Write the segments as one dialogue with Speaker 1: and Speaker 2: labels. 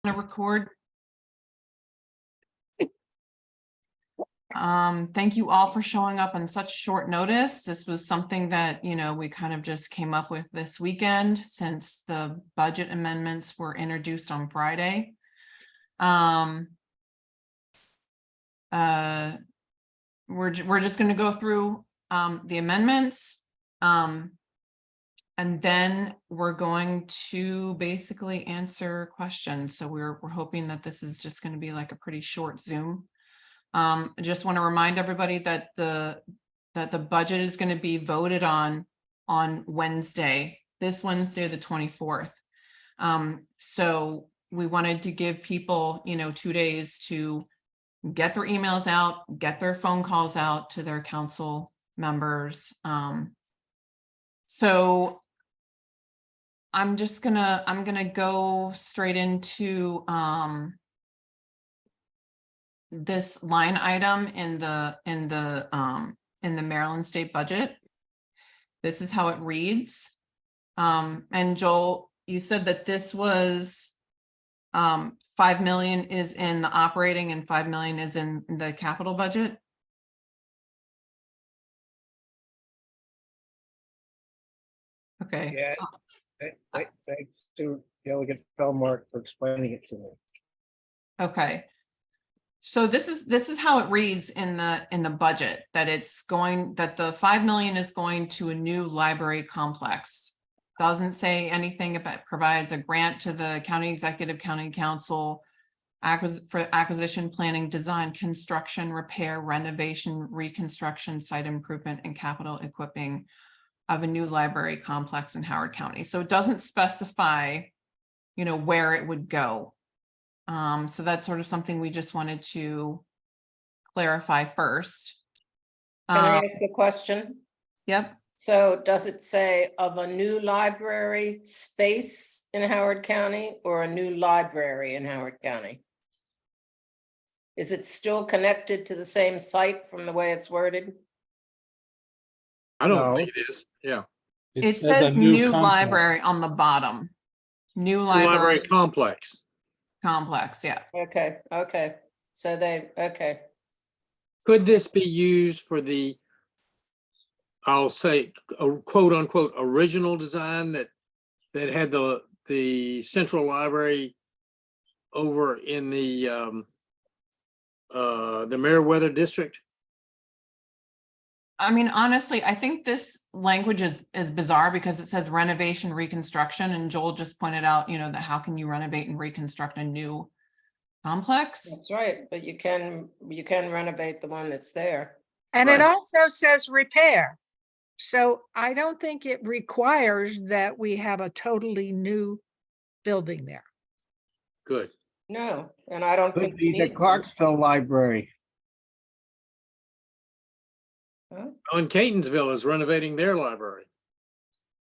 Speaker 1: to record. Thank you all for showing up on such short notice. This was something that, we kind of just came up with this weekend since the budget amendments were introduced on Friday. We're just going to go through the amendments. And then we're going to basically answer questions. So we're hoping that this is just going to be like a pretty short Zoom. I just want to remind everybody that the budget is going to be voted on Wednesday, this Wednesday, the 24th. So we wanted to give people, 2 days to get their emails out, get their phone calls out to their council members. So I'm gonna go straight into this line item in the Maryland state budget. This is how it reads. And Joel, you said that this was 5 million is in the operating and 5 million is in the capital budget. Okay.
Speaker 2: Yes. Thanks to Delegate Fellmark for explaining it to me.
Speaker 1: Okay. So this is how it reads in the budget, that the 5 million is going to a new library complex. Doesn't say anything about provides a grant to the county executive, county council for acquisition, planning, design, construction, repair, renovation, reconstruction, site improvement, and capital equipping of a new library complex in Howard County. So it doesn't specify, where it would go. So that's sort of something we just wanted to clarify first.
Speaker 3: Can I ask a question?
Speaker 1: Yep.
Speaker 3: So does it say of a new library space in Howard County or a new library in Howard County? Is it still connected to the same site from the way it's worded?
Speaker 4: I don't
Speaker 2: No.
Speaker 4: think it is. Yeah.
Speaker 1: It says new library on the bottom. New library
Speaker 4: Complex.
Speaker 1: complex. Yeah.
Speaker 3: Okay. So okay.
Speaker 4: Could this be used for the, I'll say, a quote unquote original design that had the central library over in the Meriwether district?
Speaker 1: I mean, honestly, I think this language is bizarre because it says renovation, reconstruction, and Joel just pointed out, that how can you renovate and reconstruct a new complex?
Speaker 3: That's right, but you can renovate the one that's there.
Speaker 5: And
Speaker 1: Right.
Speaker 5: it also says repair. So I don't think it requires that we have a totally new building there.
Speaker 4: Good.
Speaker 3: No, and I don't
Speaker 2: Could
Speaker 3: think.
Speaker 2: be
Speaker 3: we
Speaker 2: the
Speaker 3: need one.
Speaker 2: Clarksville Library.
Speaker 3: Huh?
Speaker 4: On Catonsville is renovating their library.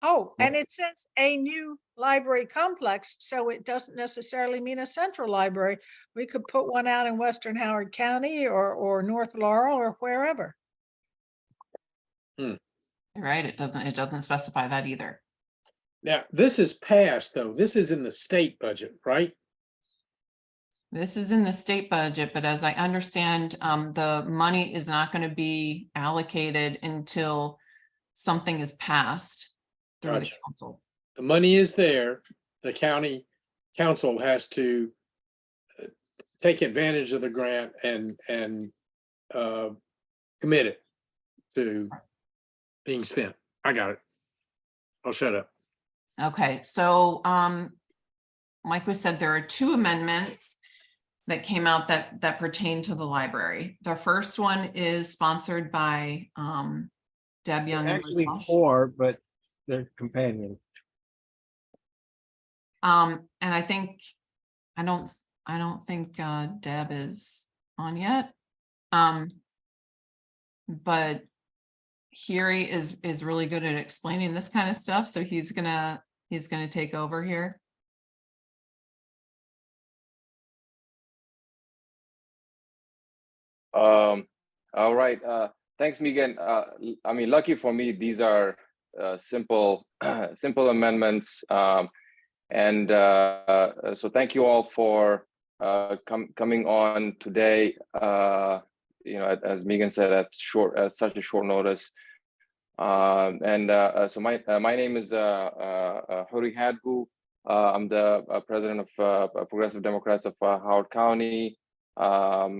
Speaker 5: Oh, and it says a new library complex, so it doesn't necessarily mean a central library. We could put one out in Western Howard County or North Laurel or wherever.
Speaker 1: Right. It doesn't specify that either.
Speaker 4: Now, this is passed though. This is in the state budget, right?
Speaker 1: This is in the state budget, but as I understand, the money is not going to be allocated until something is passed through the
Speaker 4: Gotcha.
Speaker 1: council.
Speaker 4: The money is there. The county council has to take advantage of the grant and commit it to being spent. I got it. I'll shut up.
Speaker 1: Okay, so like we said, there are 2 amendments that came out that pertain to the library. The first one is sponsored by Deb Young. and Liz
Speaker 2: Actually
Speaker 1: Walsh.
Speaker 2: 4, but they're companion.
Speaker 1: And I don't think Deb is on yet. But Hury is really good at explaining this kind of stuff, so he's gonna take over here.
Speaker 6: All right. Thanks, Megan. I mean, lucky for me, these are simple amendments. And so thank you all for coming on today. As Megan said, at such a short notice. So my name is Huri Hadgu. I'm the president of Progressive Democrats of Howard County. As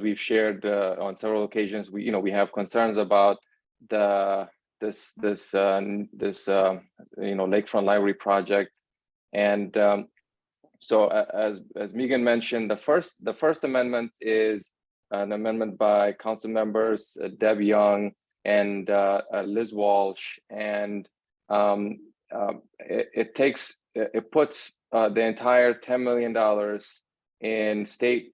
Speaker 6: we've shared on several occasions, we have concerns about this Lakefront Library project. And so as Megan mentioned, the first amendment is an amendment by council members Deb Young and Liz Walsh, and it puts the entire $10 million in state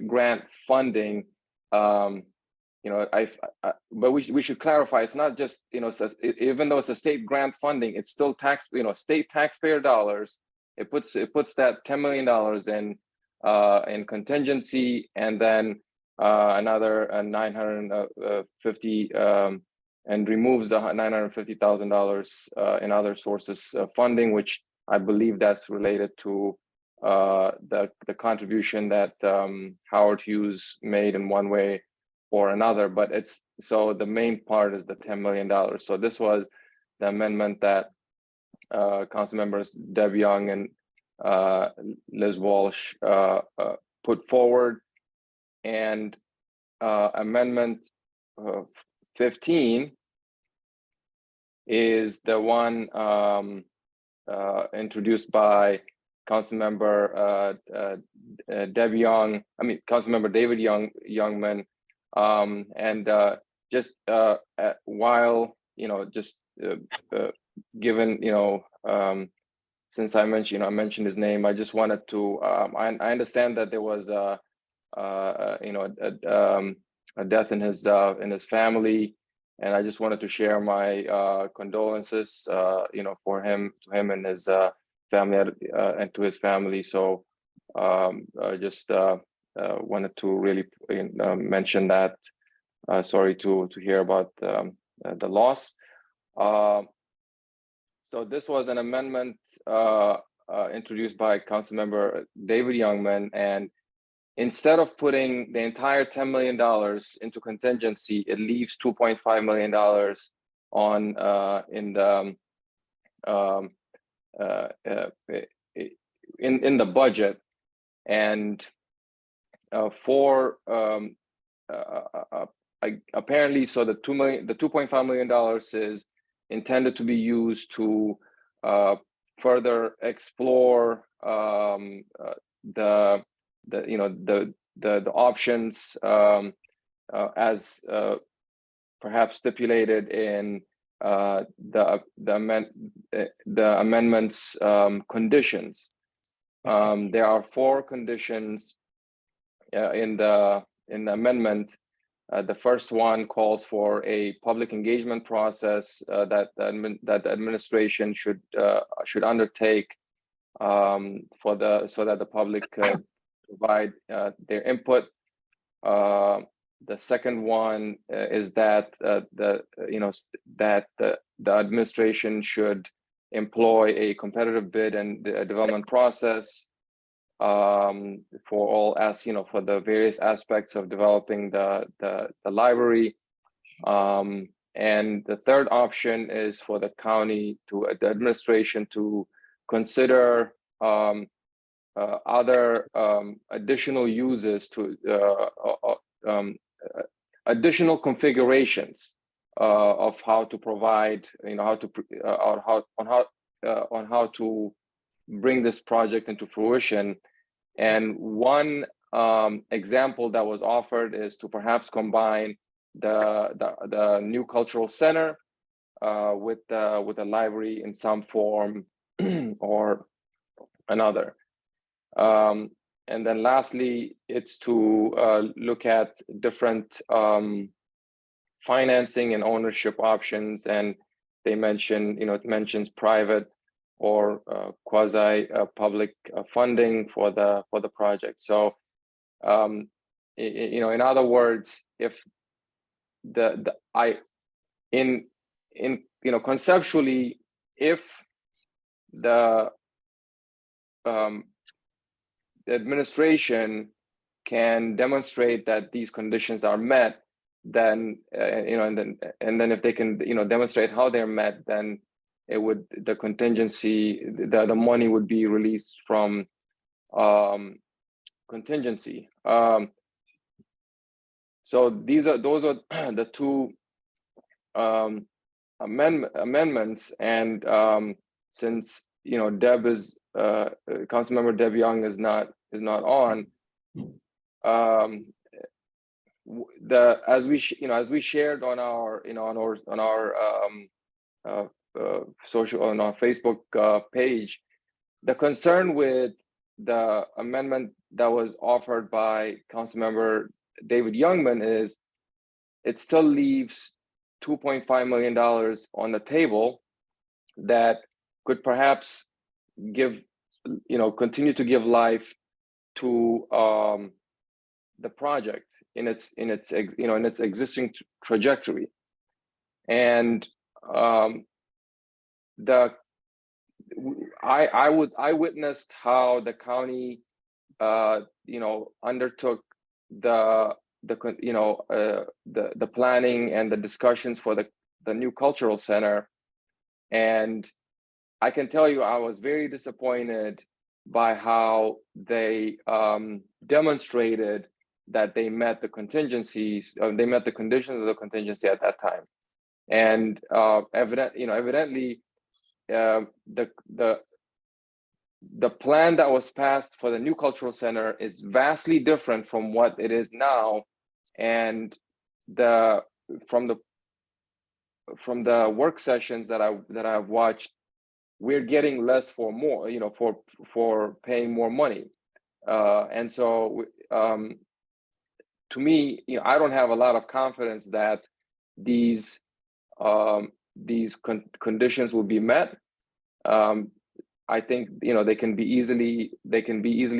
Speaker 6: grant funding. But we should clarify, it's not just, even though it's a state grant funding, it's still state taxpayer dollars. It puts that $10 million in contingency, and then another 950 and removes the $950,000 in other sources of funding, which I believe that's related to the contribution that Howard Hughes made in one way or another. But so the main part is the $10 million. So this was the amendment that council members Deb Young and Liz Walsh put forward. And amendment 15 is the one introduced by Councilmember Councilmember David Youngman, and just while given since I mentioned his name, I just wanted to I understand that there was a death in his family, and I just wanted to share my condolences to him and his family, and to his family. So I just wanted to really mention that. Sorry to hear about the loss. So this was an amendment introduced by Councilmember David Youngman, and instead of putting the entire $10 million into contingency, it leaves $2.5 million on in the budget. And apparently, so the $2.5 million is intended to be used to further explore the options as perhaps stipulated in the amendment's conditions. There are 4 conditions in the amendment. The first one calls for a public engagement process that the administration should undertake so that the public could provide their input. The second one is that the administration should employ a competitive bid and development process for the various aspects of developing the library. And the third option is for the county the administration to consider other additional uses additional configurations of how to provide, how to bring this project into fruition. And one example that was offered is to perhaps combine the new cultural center with a library in some form or another. And then lastly, it's to look at different financing and ownership options. And they mention, it mentions private or quasi public funding for the project. So, in other words, if conceptually, if the administration can demonstrate that these conditions are met, then and then if they can demonstrate how they're met, then it would the contingency the money would be released from contingency. So those are the two amendments, and since Deb is Councilmember Deb Young is not on, as we shared on our social on our Facebook page, the concern with the amendment that was offered by Councilmember David Youngman is it still leaves $2.5 million on the table that could perhaps continue to give life to the project in its existing trajectory. And I witnessed how the county undertook the planning and the discussions for the new cultural center, and I can tell you I was very disappointed by how they demonstrated that they met the contingencies, they met the conditions of the contingency at that time. And evidently the plan that was passed for the new cultural center is vastly different from what it is now. And from the work sessions that I've watched, we're getting less for more, for paying more money. And so to me, I don't have a lot of confidence that these conditions will be met. I think they can be easily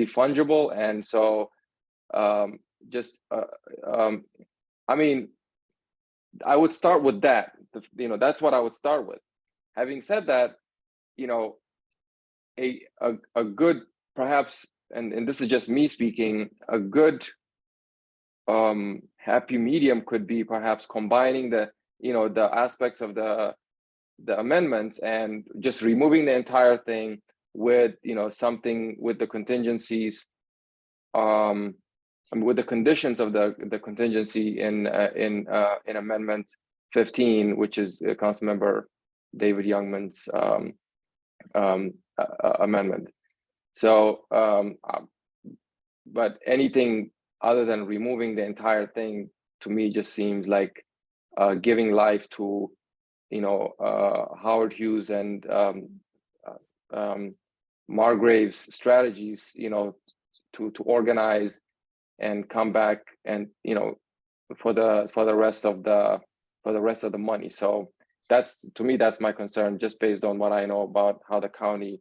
Speaker 6: fungible, and so I mean, I would start with that. That's what I would start with. Having said that, a good, perhaps, and this is just me speaking, a good happy medium could be perhaps combining the aspects of the amendments and just removing the entire thing with something with the contingencies, with the conditions of the contingency in Amendment 15, which is Councilmember David Youngman's amendment. So, but anything other than removing the entire thing, to me, just seems like giving life to Howard Hughes and Margrave's strategies, to organize and come back and for the rest of the money. So to me that's my concern, just based on what I know about how the county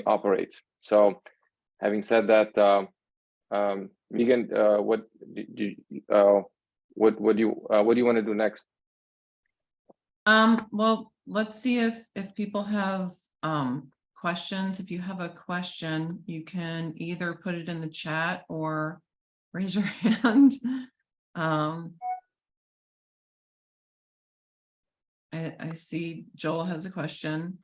Speaker 6: operates. So having said that, Megan, what do you want to do next?
Speaker 1: Well, let's see if people have questions. If you have a question, you can either put it in the chat or raise your hand. I see Joel has a question.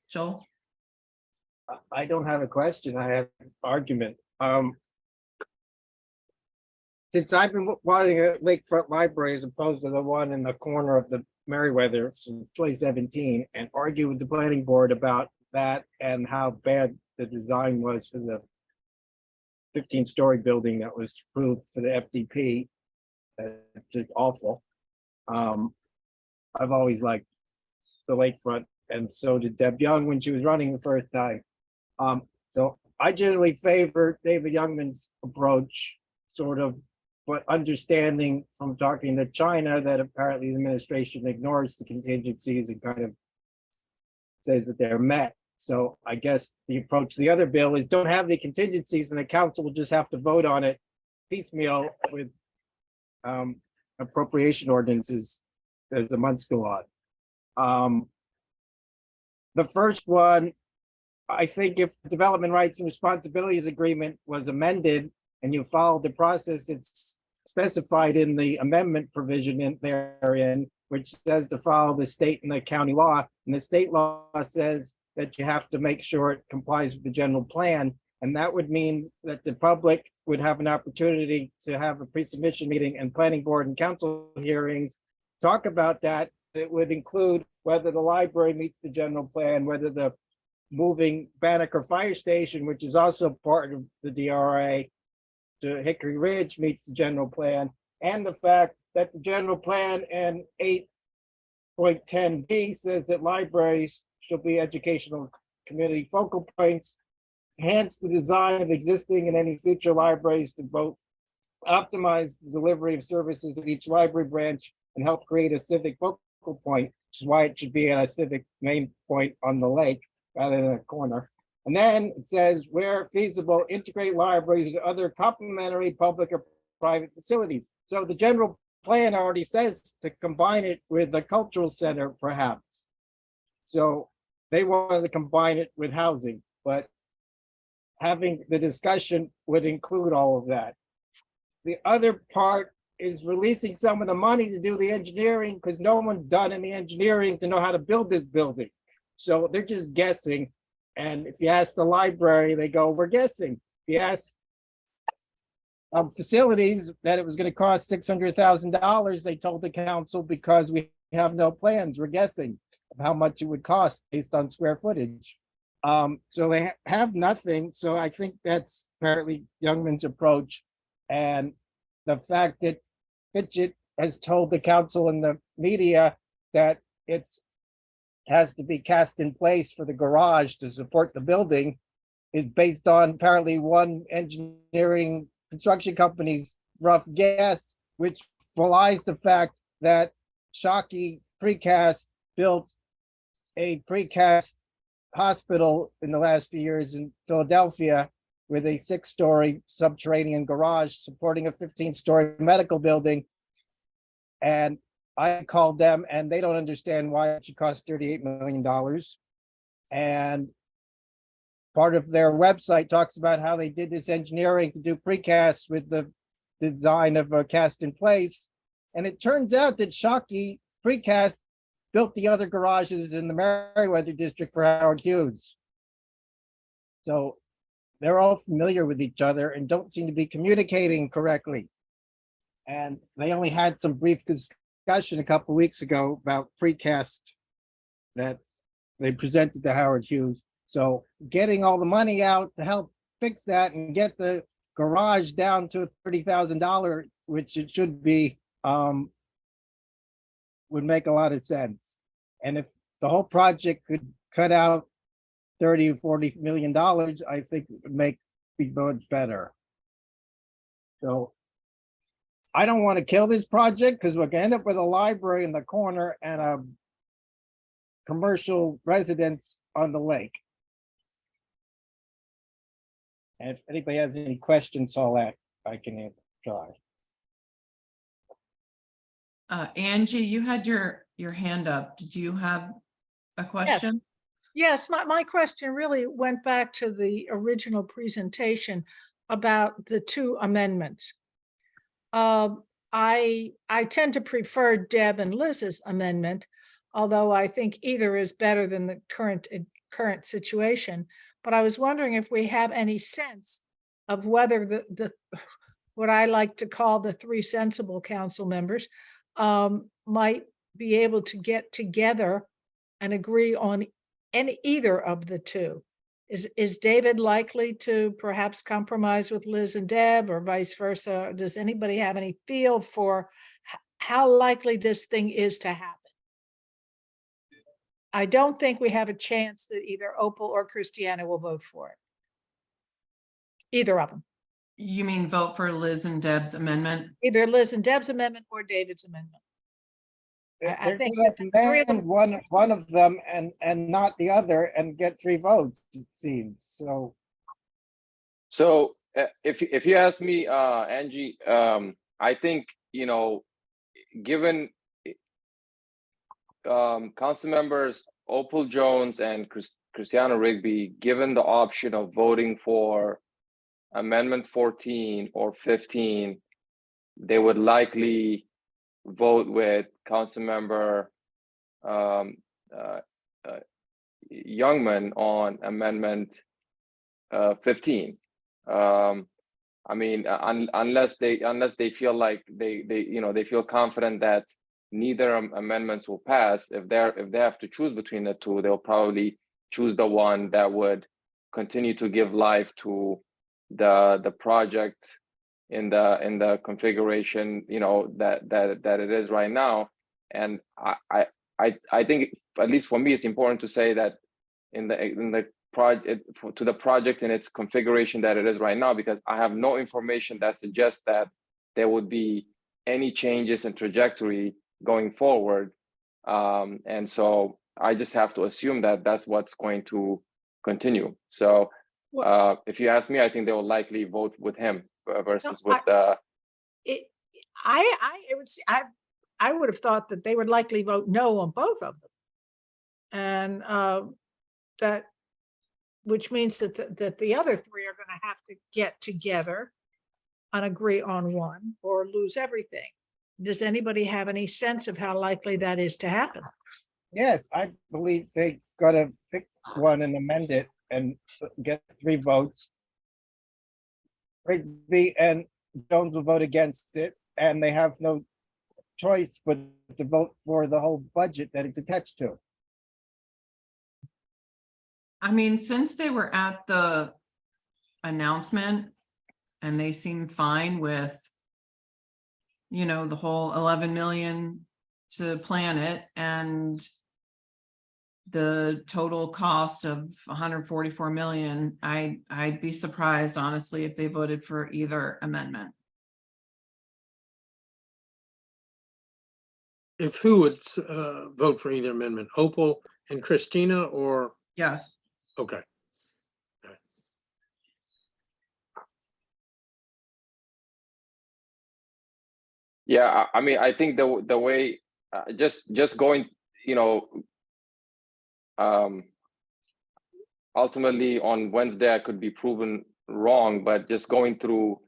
Speaker 1: Joel?
Speaker 2: I don't have a question. I have an argument. Since I've been wanting a lakefront library as opposed to the one in the corner of the Meriwether since 2017, and argue with the planning board about that and how bad the design was for the 15-story building that was approved for the FDP, just awful. I've always liked the lakefront, and so did Deb Young when she was running the first time. So I generally favor David Youngman's approach, sort of, but understanding from talking to China that apparently the administration ignores the contingencies and kind of says that they're met. So I guess the approach to the other bill is don't have the contingencies and the council will just have to vote on it piecemeal with appropriation ordinances there's a month's go on. The first one, I think if the Development Rights and Responsibilities Agreement was amended and you followed the process, it's specified in the amendment provision in therein, which says to follow the state and the county law. And the state law says that you have to make sure it complies with the general plan. And that would mean that the public would have an opportunity to have a pre-submission meeting and planning board and council hearings, talk about that. It would include whether the library meets the general plan, whether the moving Banneker Fire Station, which is also part of the DRA, to Hickory Ridge meets the general plan, and the fact that the general plan and 8.10B says that libraries shall be educational community focal points, enhance the design of existing and any future libraries to both optimize the delivery of services at each library branch and help create a civic focal point, which is why it should be at a civic main point on the lake rather than a corner. And then it says, where feasible, integrate libraries with other complementary public or private facilities. So the general plan already says to combine it with the cultural center, perhaps. So they wanted to combine it with housing, but having the discussion would include all of that. The other part is releasing some of the money to do the engineering, because no one's done any engineering to know how to build this building. So they're just guessing. And if you ask the library, they go, we're guessing. If you ask facilities that it was going to cost $600,000, they told the council, because we have no plans, we're guessing of how much it would cost based on square footage. So they have nothing. So I think that's apparently Youngman's approach. And the fact that Fitchett has told the council and the media that it's has to be cast in place for the garage to support the building is based on apparently one engineering construction company's rough guess, which belies the fact that Shockey Precast built a precast hospital in the last few years in Philadelphia with a 6-story subterranean garage supporting a 15-story medical building. And I called them and they don't understand why it should cost $38 million. And part of their website talks about how they did this engineering to do precast with the design of a cast in place. And it turns out that Shockey Precast built the other garages in the Meriwether district for Howard Hughes. So they're all familiar with each other and don't seem to be communicating correctly. And they only had some brief discussion a couple of weeks ago about precast that they presented to Howard Hughes. So getting all the money out to help fix that and get the garage down to $30,000, which it should be, would make a lot of sense. And if the whole project could cut out 30 or $40 million, I think it would be much better. So I don't want to kill this project because we're gonna end up with a library in the corner and a commercial residence on the lake. And if anybody has any questions, all that I can try.
Speaker 1: Angie, you had your hand up. Did you have a question?
Speaker 5: Yes, my question really went back to the original presentation about the 2 amendments. I tend to prefer Deb and Liz's amendment, although I think either is better than the current situation. But I was wondering if we have any sense of whether the what I like to call the 3 sensible council members might be able to get together and agree on either of the 2. Is David likely to perhaps compromise with Liz and Deb or vice versa? Does anybody have any feel for how likely this thing is to happen? I don't think we have a chance that either Opal or Christiana will vote for it. Either of them.
Speaker 1: You mean vote for Liz and Deb's amendment?
Speaker 5: Either Liz and Deb's amendment or David's amendment. I
Speaker 2: They're
Speaker 5: think
Speaker 2: gonna
Speaker 5: that three of them-
Speaker 2: amend one of them and not the other and get 3 votes, it seems. So
Speaker 6: So if you ask me, Angie, I think, given council members Opal Jones and Cristiano Rigby, given the option of voting for Amendment 14 or 15, they would likely vote with Councilmember Youngman on Amendment 15. I mean, unless they feel like they feel confident that neither amendments will pass. If they have to choose between the two, they'll probably choose the one that would continue to give life to the project in the configuration that it is right now. And I think, at least for me, it's important to say that in the project, to the project in its configuration that it is right now, because I have no information that suggests that there would be any changes in trajectory going forward. And so I just have to assume that that's what's going to continue. So if you ask me, I think they will likely vote with him versus with
Speaker 5: I would have thought that they would likely vote no on both of them. And that, which means that the other three are going to have to get together and agree on one or lose everything. Does anybody have any sense of how likely that is to happen?
Speaker 2: Yes, I believe they gotta pick one and amend it and get 3 votes. Rigby and Jones will vote against it, and they have no choice but to vote for the whole budget that it's attached to.
Speaker 1: I mean, since they were at the announcement and they seemed fine with, the whole 11 million to plan it and the total cost of 144 million, I'd be surprised, honestly, if they voted for either amendment.
Speaker 4: If who would vote for either amendment, Opal and Christina, or,
Speaker 1: Yes.
Speaker 4: okay.
Speaker 6: Yeah, I mean, I think the way just going, ultimately on Wednesday I could be proven wrong, but just going through,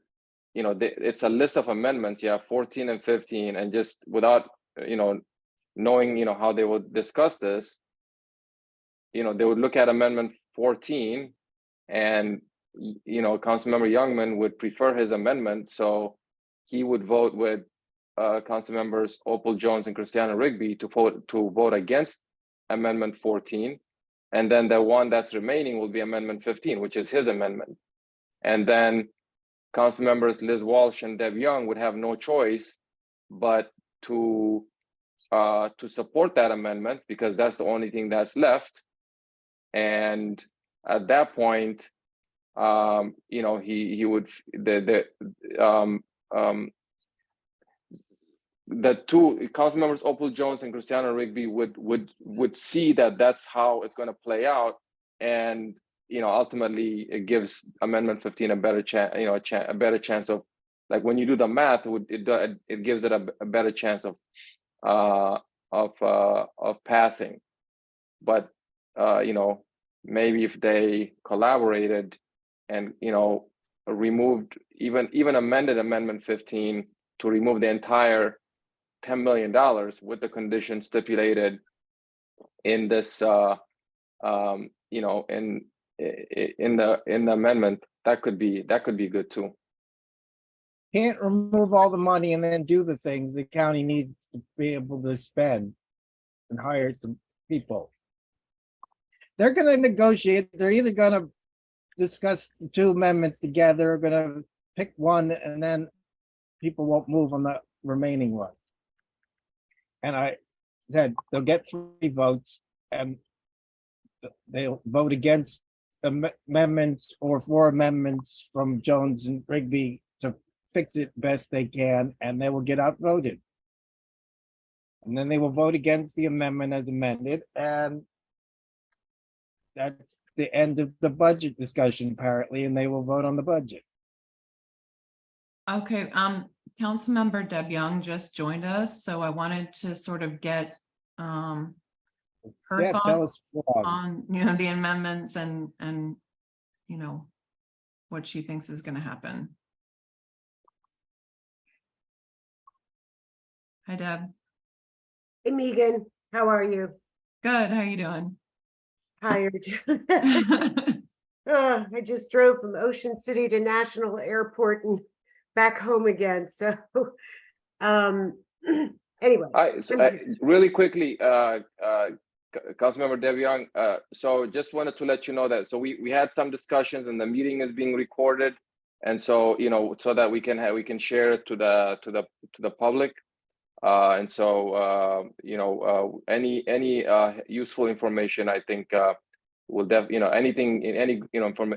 Speaker 6: it's a list of amendments. You have 14 and 15, and just without knowing how they would discuss this, they would look at Amendment 14, and Councilmember Youngman would prefer his amendment, so he would vote with council members Opal Jones and Cristiano Rigby to vote against Amendment 14, and then the one that's remaining will be Amendment 15, which is his amendment. And then council members Liz Walsh and Deb Young would have no choice but to support that amendment, because that's the only thing that's left. And at that point, he would the two council members Opal Jones and Cristiano Rigby would see that that's how it's going to play out, and ultimately it gives Amendment 15 a better chance, a better chance of, like, when you do the math, it gives it a better chance of passing. But maybe if they collaborated and removed, even amended Amendment 15 to remove the entire $10 million with the condition stipulated in this in the amendment, that could be good too.
Speaker 2: Can't remove all the money and then do the things the county needs to be able to spend and hire some people. They're gonna negotiate. They're either gonna discuss the 2 amendments together, or gonna pick one, and then people won't move on the remaining one. And I said they'll get 3 votes, and they'll vote against amendments or 4 amendments from Jones and Rigby to fix it best they can, and they will get outvoted. And then they will vote against the amendment as amended, and that's the end of the budget discussion, apparently, and they will vote on the budget.
Speaker 1: Okay, Councilmember Deb Young just joined us, so I wanted to sort of get her
Speaker 2: Yeah, tell
Speaker 1: thoughts
Speaker 2: us.
Speaker 1: on, the amendments and, what she thinks is gonna happen. Hi, Deb.
Speaker 7: Hey Megan, how are you?
Speaker 1: Good, how you doing?
Speaker 7: Tired. I just drove from Ocean City to National Airport and back home again, so anyway.
Speaker 6: Really quickly, Councilmember Dev Young, so just wanted to let you know that, so we had some discussions and the meeting is being recorded. And so, so that we can share it to the public. And so, any useful information, I think, will anything, any,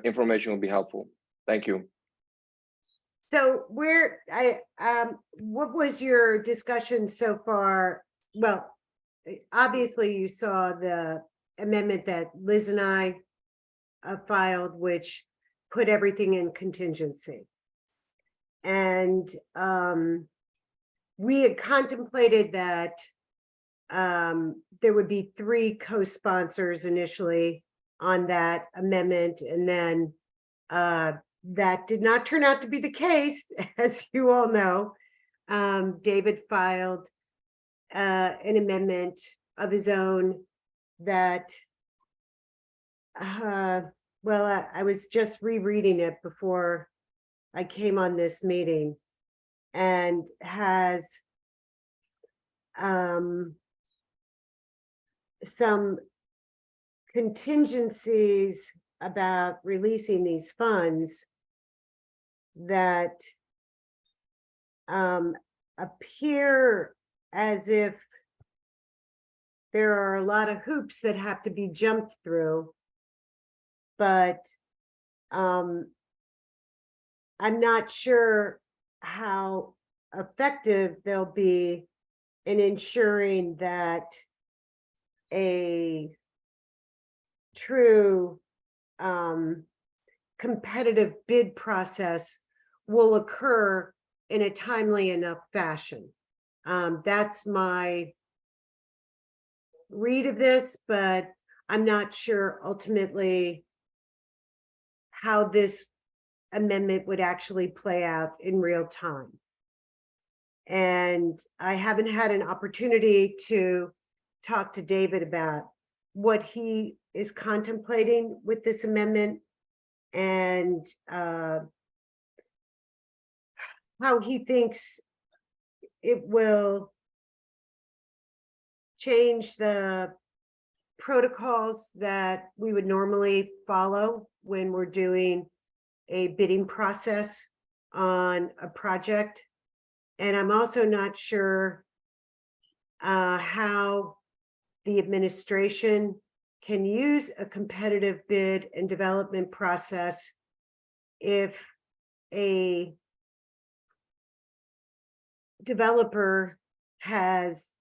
Speaker 6: information will be helpful. Thank you.
Speaker 7: So what was your discussion so far? Well, obviously you saw the amendment that Liz and I filed, which put everything in contingency. And we had contemplated that there would be 3 co-sponsors initially on that amendment, and then that did not turn out to be the case, as you all know. David filed an amendment of his own that, well, I was just rereading it before I came on this meeting, and has some contingencies about releasing these funds that appear as if there are a lot of hoops that have to be jumped through, but I'm not sure how effective they'll be in ensuring that a true competitive bid process will occur in a timely enough fashion. That's my read of this, but I'm not sure ultimately how this amendment would actually play out in real time. And I haven't had an opportunity to talk to David about what he is contemplating with this amendment, and how he thinks it will change the protocols that we would normally follow when we're doing a bidding process on a project. And I'm also not sure how the administration can use a competitive bid and development process if a developer has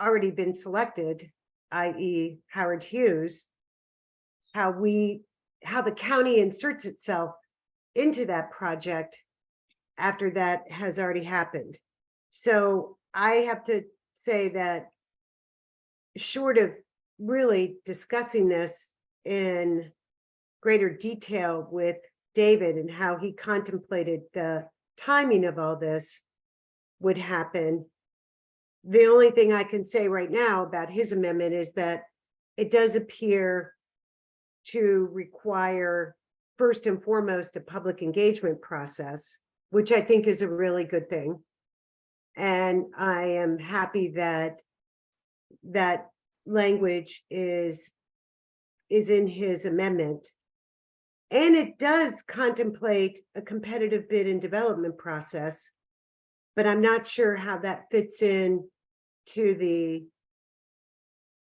Speaker 7: already been selected, i.e. Howard Hughes, how the county inserts itself into that project after that has already happened. So I have to say that, short of really discussing this in greater detail with David and how he contemplated the timing of all this would happen, the only thing I can say right now about his amendment is that it does appear to require, first and foremost, a public engagement process, which I think is a really good thing. And I am happy that that language is in his amendment. And it does contemplate a competitive bid and development process, but I'm not sure how that fits in to the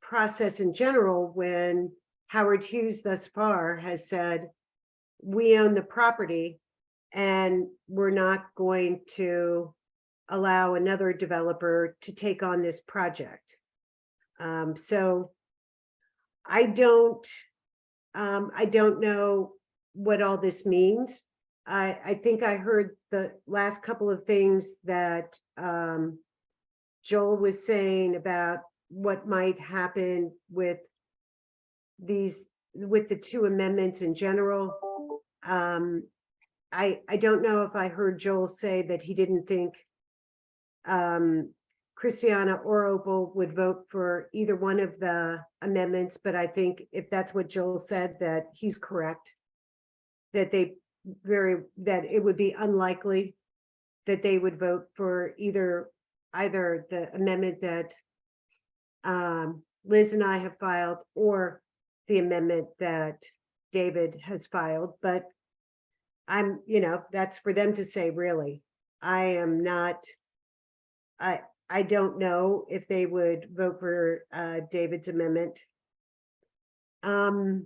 Speaker 7: process in general when Howard Hughes thus far has said, we own the property and we're not going to allow another developer to take on this project. So I don't know what all this means. I think I heard the last couple of things that Joel was saying about what might happen with with the two amendments in general. I don't know if I heard Joel say that he didn't think Christiana or Opal would vote for either one of the amendments, but I think if that's what Joel said, that he's correct. That that it would be unlikely that they would vote for either the amendment that Liz and I have filed or the amendment that David has filed, but that's for them to say, really. I am not, I don't know if they would vote for David's amendment. And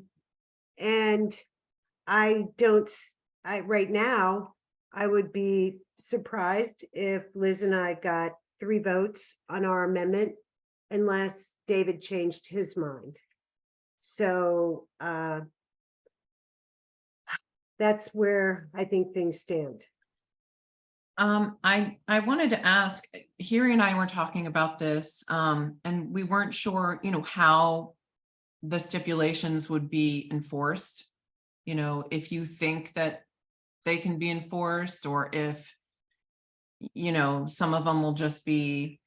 Speaker 7: right now, I would be surprised if Liz and I got 3 votes on our amendment unless David changed his mind. So that's where I think things stand.
Speaker 1: I wanted to ask, Harry and I were talking about this, and we weren't sure, how the stipulations would be enforced. If you think that they can be enforced, or if, some of them will just be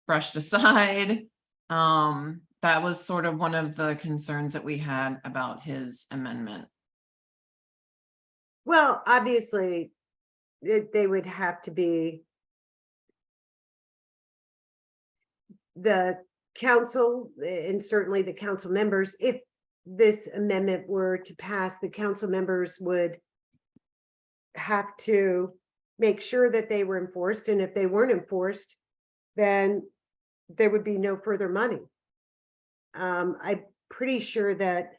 Speaker 1: brushed aside. That was sort of one of the concerns that we had about his amendment.
Speaker 7: Well, obviously, they would have to be the council, and certainly the council members. If this amendment were to pass, the council members would have to make sure that they were enforced. And if they weren't enforced, then there would be no further money. I'm pretty sure that,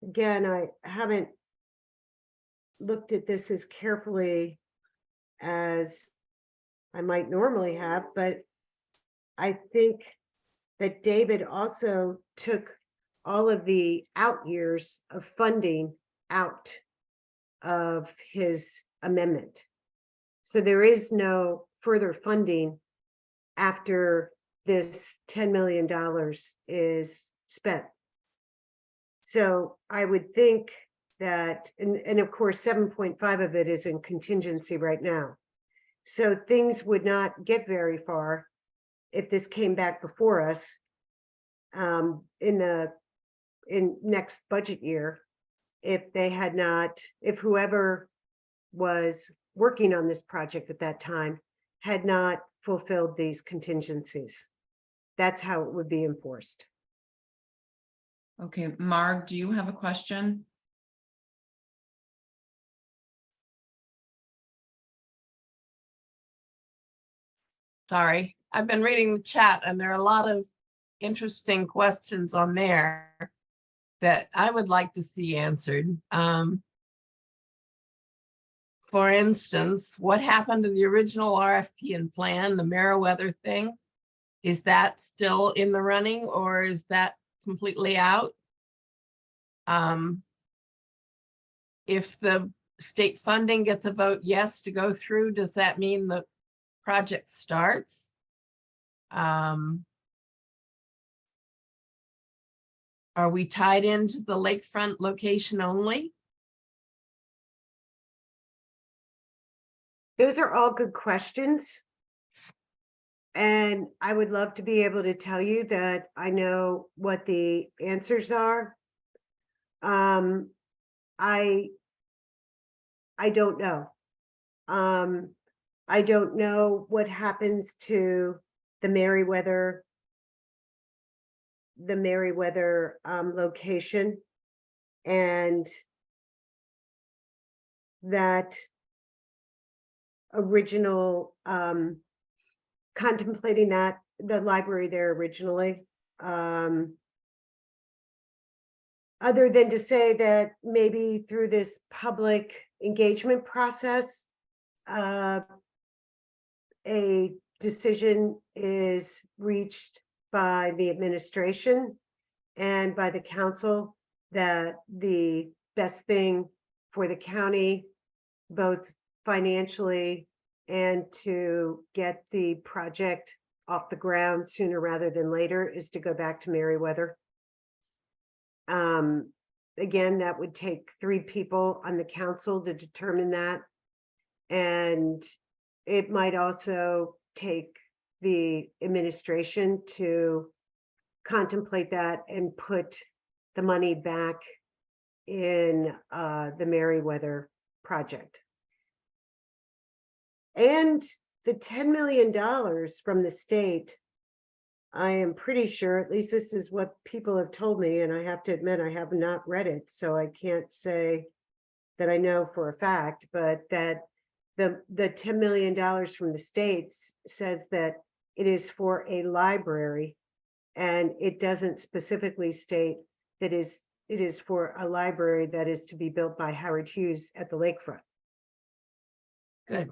Speaker 7: again, I haven't looked at this as carefully as I might normally have, but I think that David also took all of the out years of funding out of his amendment. So there is no further funding after this $10 million is spent. So I would think that, and of course, 7.5 of it is in contingency right now. So things would not get very far if this came back before us in next budget year, if whoever was working on this project at that time had not fulfilled these contingencies. That's how it would be enforced.
Speaker 1: Okay, Marg, do you have a question?
Speaker 8: Sorry, I've been reading the chat and there are a lot of interesting questions on there that I would like to see answered. For instance, what happened to the original RFP and plan, the Meriwether thing? Is that still in the running or is that completely out? If the state funding gets a vote yes to go through, does that mean the project starts? Are we tied into the lakefront location only?
Speaker 7: Those are all good questions. And I would love to be able to tell you that I know what the answers are. I don't know. I don't know what happens to the Meriwether location, and that original contemplating that the library there originally, other than to say that maybe through this public engagement process, a decision is reached by the administration and by the council that the best thing for the county, both financially and to get the project off the ground sooner rather than later is to go back to Meriwether. Again, that would take 3 people on the council to determine that. And it might also take the administration to contemplate that and put the money back in the Meriwether project. And the $10 million from the state, I am pretty sure, at least this is what people have told me, and I have to admit I have not read it, so I can't say that I know for a fact, but that the $10 million from the states says that it is for a library, and it doesn't specifically state that it is for a library that is to be built by Howard Hughes at the Lakefront.
Speaker 8: Good.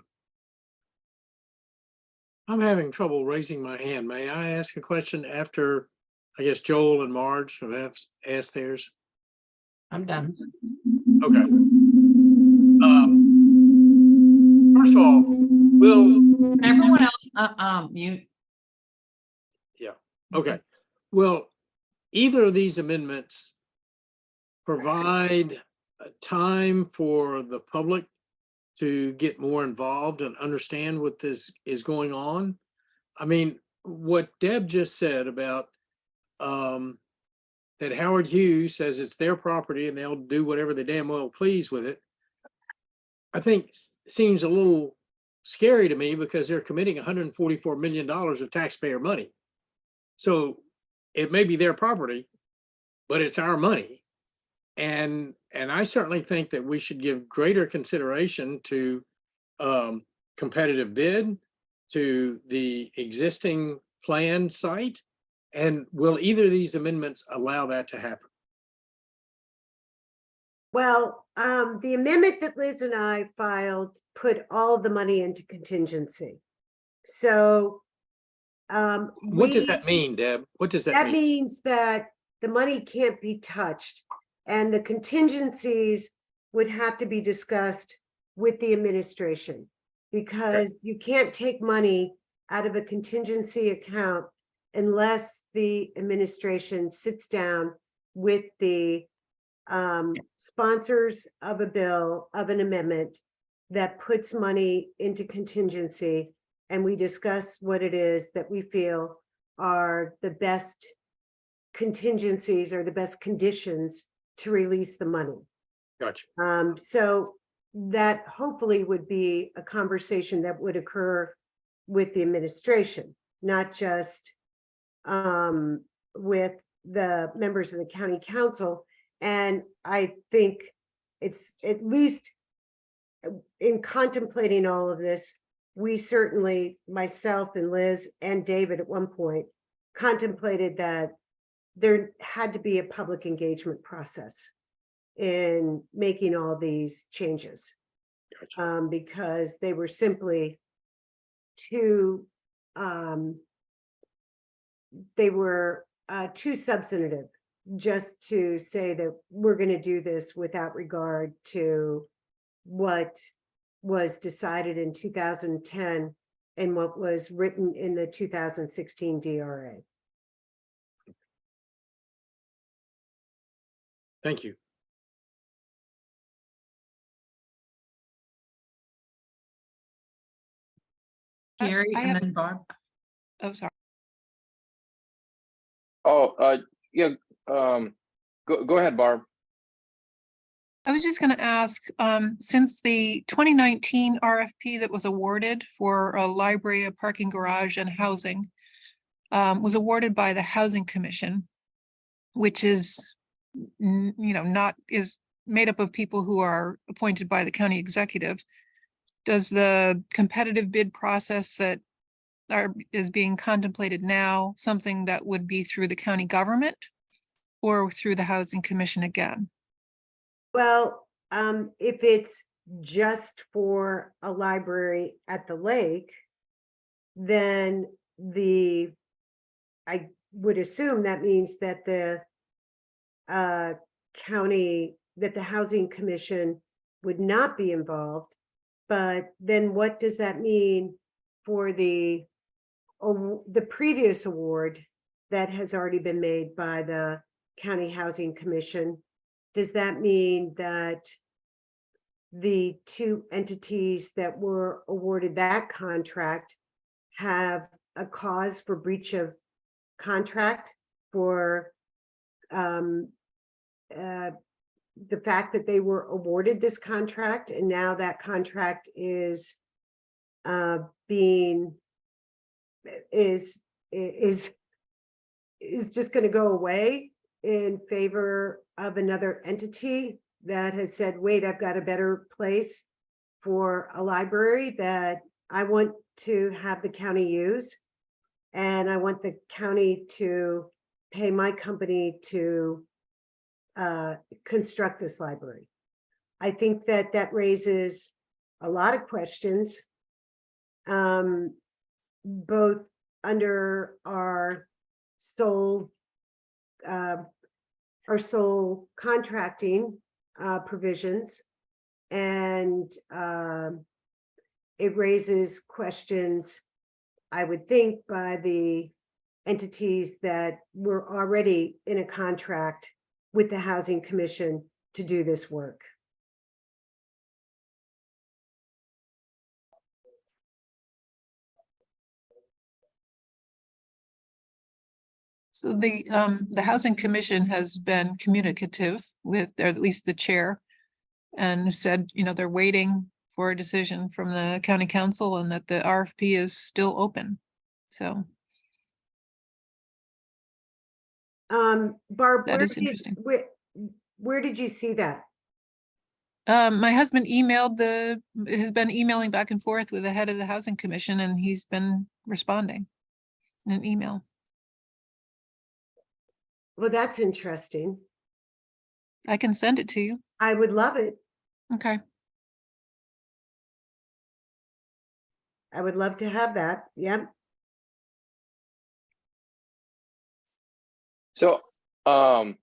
Speaker 4: I'm having trouble raising my hand. May I ask a question after, I guess, Joel and Marge have asked theirs?
Speaker 8: I'm done.
Speaker 4: Okay. First of all, will,
Speaker 1: Everyone else, mute.
Speaker 4: okay, will either of these amendments provide time for the public to get more involved and understand what this is going on? I mean, what Deb just said about that Howard Hughes says it's their property and they'll do whatever they damn well please with it, I think seems a little scary to me, because they're committing $144 million of taxpayer money. So it may be their property, but it's our money. And I certainly think that we should give greater consideration to competitive bid, to the existing planned site. And will either of these amendments allow that to happen?
Speaker 7: Well, the amendment that Liz and I filed put all the money into contingency. So
Speaker 4: What does that mean, Deb? What does that
Speaker 7: that
Speaker 4: mean?
Speaker 7: means that the money can't be touched, and the contingencies would have to be discussed with the administration, because you can't take money out of a contingency account unless the administration sits down with the sponsors of a bill, of an amendment that puts money into contingency, and we discuss what it is that we feel are the best contingencies or the best conditions to release the money.
Speaker 4: Gotcha.
Speaker 7: So that hopefully would be a conversation that would occur with the administration, not just with the members of the county council. And I think it's, at least in contemplating all of this, we certainly, myself and Liz and David at one point, contemplated that there had to be a public engagement process in making all these changes.
Speaker 4: Gotcha.
Speaker 7: Because they were simply too, they were too substantive just to say that we're going to do this without regard to what was decided in 2010 and what was written in the 2016 DRA.
Speaker 4: Thank you.
Speaker 1: Gary
Speaker 9: I
Speaker 1: and
Speaker 9: have-
Speaker 1: then Barb.
Speaker 9: Oh, sorry.
Speaker 6: Oh, yeah, go ahead, Barb.
Speaker 9: I was just going to ask, since the 2019 RFP that was awarded for a library, a parking garage and housing was awarded by the Housing Commission, which is, not is made up of people who are appointed by the county executive. Does the competitive bid process that is being contemplated now something that would be through the county government or through the Housing Commission again?
Speaker 7: Well, if it's just for a library at the lake, then I would assume that means that the the Housing Commission would not be involved. But then what does that mean for the the previous award that has already been made by the County Housing Commission, does that mean that the two entities that were awarded that contract have a cause for breach of contract for the fact that they were awarded this contract and now that contract is being is just going to go away in favor of another entity that has said, wait, I've got a better place for a library that I want to have the county use. And I want the county to pay my company to construct this library. I think that that raises a lot of questions, both under our sole contracting provisions, and it raises questions, I would think, by the entities that were already in a contract with the Housing Commission to do this work.
Speaker 9: So the Housing Commission has been communicative with, or at least the chair, and said, you know, they're waiting for a decision from the county council and that the RFP is still open. So
Speaker 7: Barb,
Speaker 9: that is interesting.
Speaker 7: Where did you see that?
Speaker 9: My husband has been emailing back and forth with the head of the Housing Commission, and he's been responding in an email.
Speaker 7: Well, that's interesting.
Speaker 9: I can send it to you.
Speaker 7: I would love it.
Speaker 9: Okay.
Speaker 7: I would love to have that.
Speaker 6: So, I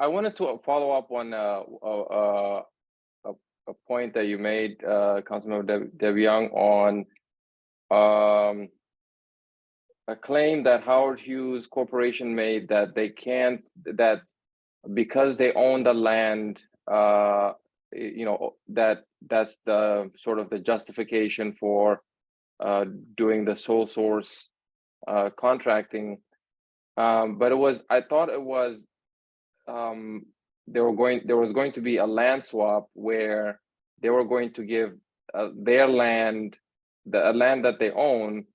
Speaker 6: wanted to follow up on a point that you made, Councilmember Deb Young, on a claim that Howard Hughes Corporation made that they can't, that because they own the land, you know, that's the sort of the justification for doing the sole source contracting. But I thought it was, there was going to be a land swap where they were going to give their land, a land that they own,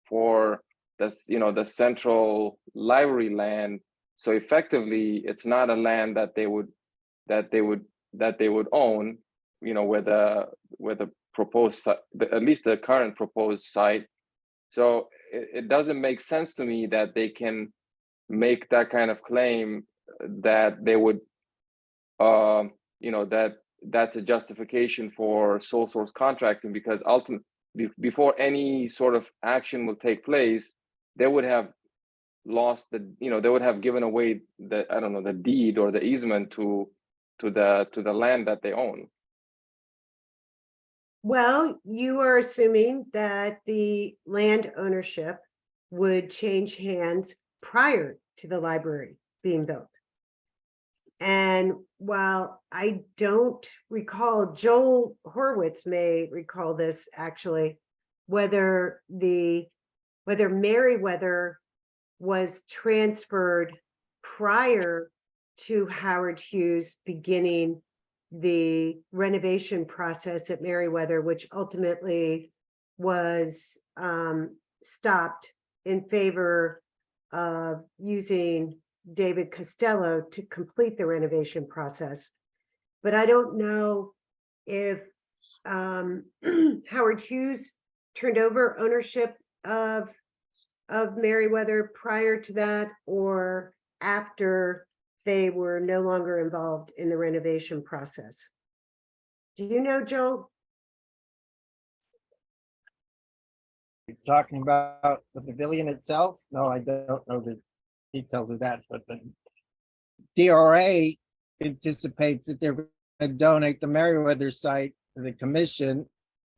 Speaker 6: for this, you know, the central library land. So effectively, it's not a land that they would own, you know, where the proposed, at least the current proposed site. So it doesn't make sense to me that they can make that kind of claim, that they would, you know, that's a justification for sole source contracting, because ultimately, before any sort of action will take place, they would have lost the, you know, they would have given away the, I don't know, the deed or the easement to the land that they own.
Speaker 7: Well, you are assuming that the land ownership would change hands prior to the library being built. And while I don't recall, Joel Horowitz may recall this actually, whether Meriwether was transferred prior to Howard Hughes beginning the renovation process at Meriwether, which ultimately was stopped in favor of using David Costello to complete the renovation process. But I don't know if Howard Hughes turned over ownership of Meriwether prior to that, or after they were no longer involved in the renovation process. Do you know, Joel?
Speaker 2: You're talking about the pavilion itself? No, I don't know the details of that, but the DRA anticipates that they're going to donate the Meriwether site to the commission,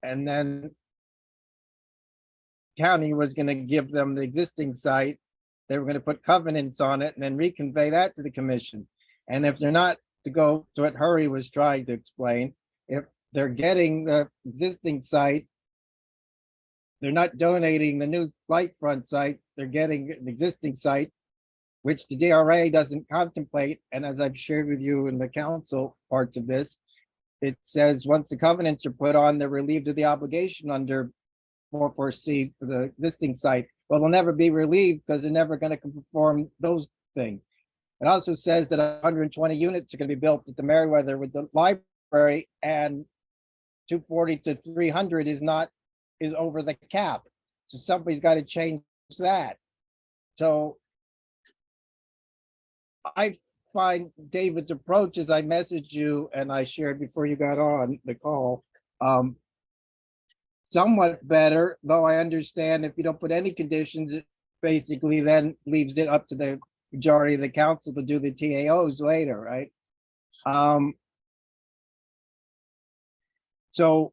Speaker 2: and then county was gonna give them the existing site. They were gonna put covenants on it and then reconvey that to the commission. And if they're not, to go to what Hurry was trying to explain, if they're getting the existing site, they're not donating the new Lakefront site, they're getting an existing site, which the DRA doesn't contemplate. And as I've shared with you in the council parts of this, it says once the covenants are put on, they're relieved of the obligation under 44C for the existing site. Well, they'll never be relieved because they're never going to perform those things. It also says that 120 units are going to be built at the Meriwether with the library, and 240 to 300 is over the cap. So somebody's got to change that. So I find David's approach, as I messaged you and I shared before you got on the call, somewhat better, though I understand if you don't put any conditions, it basically then leaves it up to the majority of the council to do the TAOs later, right? So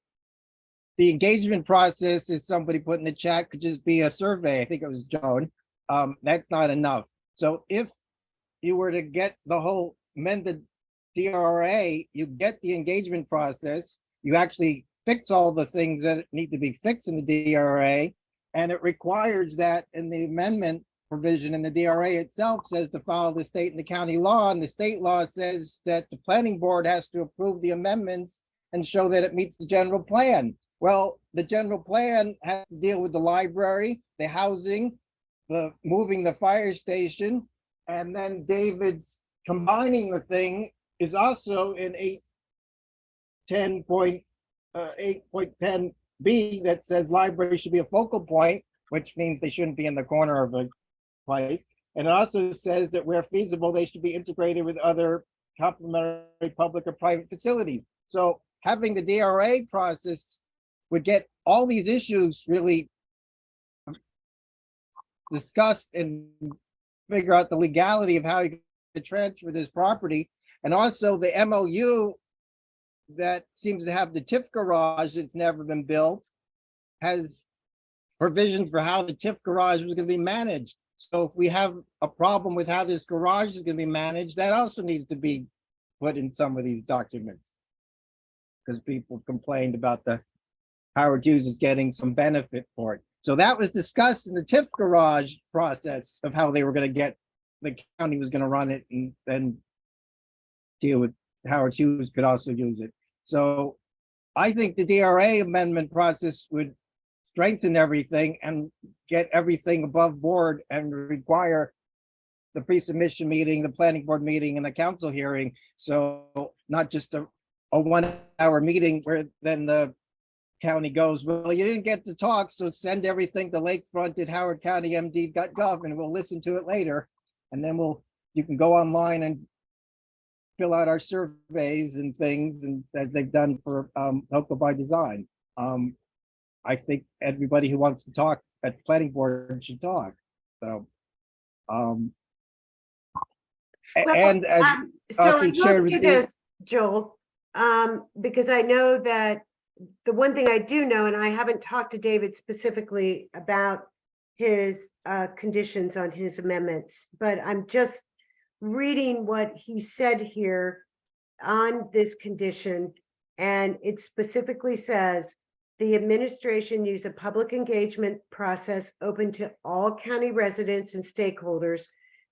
Speaker 2: the engagement process, is somebody put in the chat, could just be a survey. I think it was Joan. That's not enough. So if you were to get the whole amended DRA, you get the engagement process, you actually fix all the things that need to be fixed in the DRA, and it requires that in the amendment provision in the DRA itself says to follow the state and the county law, and the state law says that the planning board has to approve the amendments and show that it meets the general plan. Well, the general plan has to deal with the library, the housing, the moving the fire station, and then David's combining the thing is also in 8.10B that says library should be a focal point, which means they shouldn't be in the corner of a place. And it also says that where feasible, they should be integrated with other complementary public or private facilities. So having the DRA process would get all these issues really discussed and figure out the legality of how you can transfer this property. And also the MOU that seems to have the TIF garage that's never been built has provisions for how the TIF garage was going to be managed. So if we have a problem with how this garage is going to be managed, that also needs to be put in some of these documents. Because people complained about the Howard Hughes is getting some benefit for it. So that was discussed in the TIF garage process of how they were going to get, the county was going to run it and then deal with Howard Hughes could also use it. So I think the DRA amendment process would strengthen everything and get everything above board and require the pre-submission meeting, the planning board meeting, and the council hearing. So not just a 1 hour meeting where then the county goes, well, you didn't get to talk, so send everything to Lakefront at howardcountymd.gov and we'll listen to it later. And then you can go online and fill out our surveys and things, and as they've done for Local by Design. I think everybody who wants to talk at the planning board should talk. So,
Speaker 7: Well,
Speaker 2: and as
Speaker 7: so I
Speaker 2: often shared
Speaker 7: will
Speaker 2: with
Speaker 7: say
Speaker 2: you,
Speaker 7: this, Joel, because I know that the one thing I do know, and I haven't talked to David specifically about his conditions on his amendments, but I'm just reading what he said here on this condition, and it specifically says the administration use a public engagement process open to all county residents and stakeholders,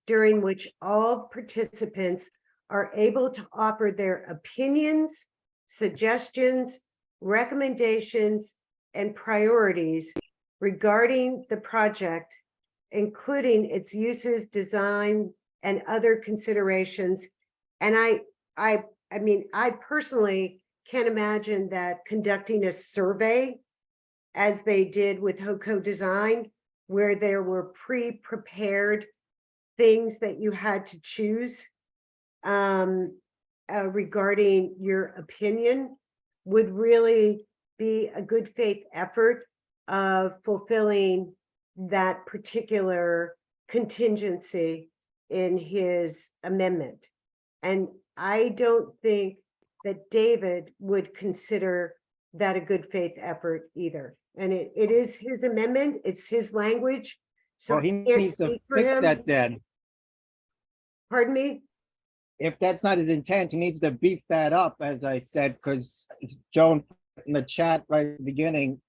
Speaker 7: during which all participants are able to offer their opinions, suggestions, recommendations, and priorities regarding the project, including its uses, design, and other considerations. And I mean, I personally can't imagine that conducting a survey as they did with HOCO Design, where there were pre-prepared things that you had to choose regarding your opinion, would really be a good faith effort of fulfilling that particular contingency in his amendment. And I don't think that David would consider that a good faith effort either. And it is his amendment, it's his language. So
Speaker 2: Well, he
Speaker 7: I can't
Speaker 2: needs to
Speaker 7: speak for
Speaker 2: fix
Speaker 7: him.
Speaker 2: that then.
Speaker 7: Pardon me?
Speaker 2: If that's not his intent, he needs to beef that up, as I said, because Joan put in the chat right at the beginning,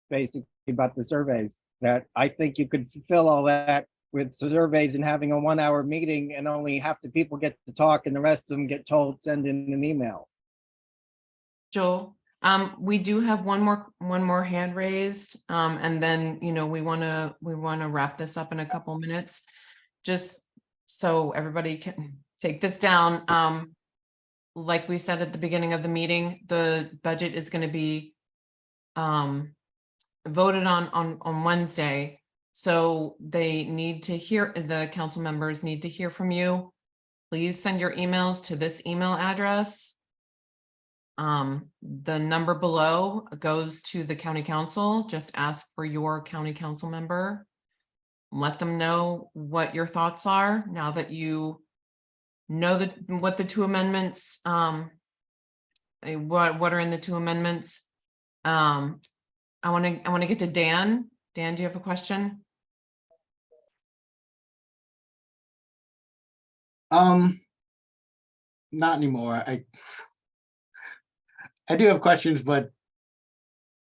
Speaker 2: basically about the surveys, that I think you could fulfill all that with surveys and having a 1 hour meeting and only half the people get to talk and the rest of them get told, send in an email.
Speaker 1: Joel, we do have one more hand raised, and then, we want to wrap this up in a couple minutes. Just so everybody can take this down. Like we said at the beginning of the meeting, the budget is going to be voted on Wednesday. So the council members need to hear from you. Please send your emails to this email address. The number below goes to the county council. Just ask for your county council member. Let them know what your thoughts are now that you know what the two amendments, what are in the two amendments. I want to get to Dan. Dan, do you have a question?
Speaker 10: Not anymore. I do have questions, but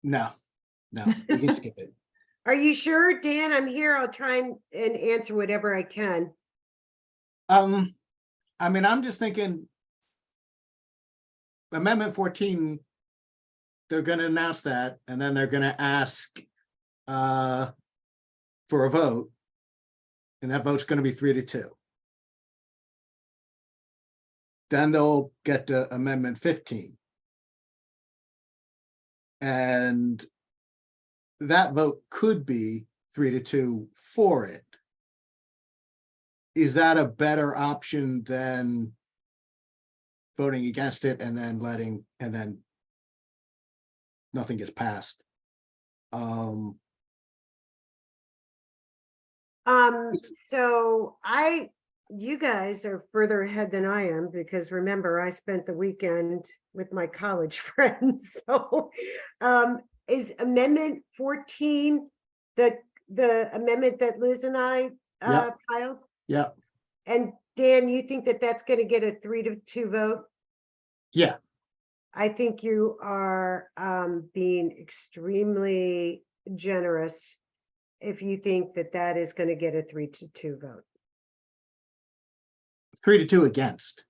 Speaker 10: no, we can skip it.
Speaker 7: Are you sure, Dan? I'm here. I'll try and answer whatever I can.
Speaker 10: I mean, I'm just thinking Amendment 14, they're going to announce that, and then they're going to ask for a vote, and that vote's going to be 3-2. Then they'll get to Amendment 15. And that vote could be 3-2 for it. Is that a better option than voting against it and then nothing gets passed?
Speaker 7: So you guys are further ahead than I am, because remember, I spent the weekend with my college friends. So is Amendment 14 the amendment that Liz and I filed?
Speaker 10: Yeah,
Speaker 7: And Dan, you think that that's going to get a 3-2 vote?
Speaker 10: yeah.
Speaker 7: I think you are being extremely generous if you think that that is going to get a 3-2 vote.
Speaker 10: 3-2 against.